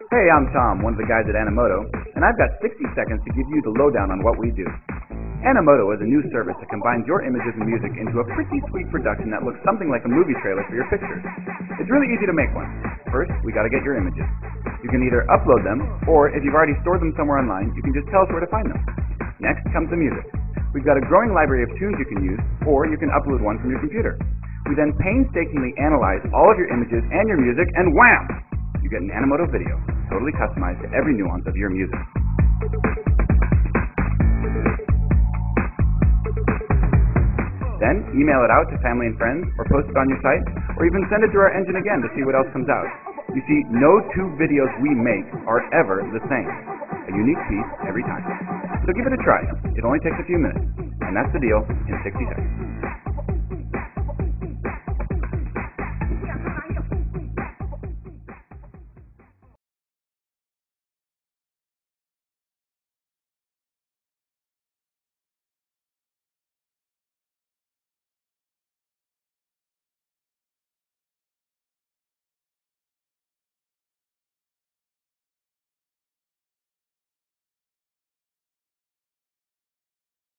Hey, I'm Tom, one of the guys at Animoto, and I've got 60 seconds to give you the lowdown on what we do. Animoto is a new service that combines your images and music into a pretty sweet production that looks something like a movie trailer for your pictures. It's really easy to make one. First, we gotta get your images. You can either upload them, or if you've already stored them somewhere online, you can just tell us where to find them. Next comes the music. We've got a growing library of tunes you can use, or you can upload one from your computer. We then painstakingly analyze all of your images and your music, and wham! You get an Animoto video, totally customized to every nuance of your music. Then email it out to family and friends, or post it on your site, or even send it through our engine again to see what else comes out. You see, no two videos we make are ever the same. A unique piece every time. So give it a try. It only takes a few minutes. And that's the deal in 60 seconds.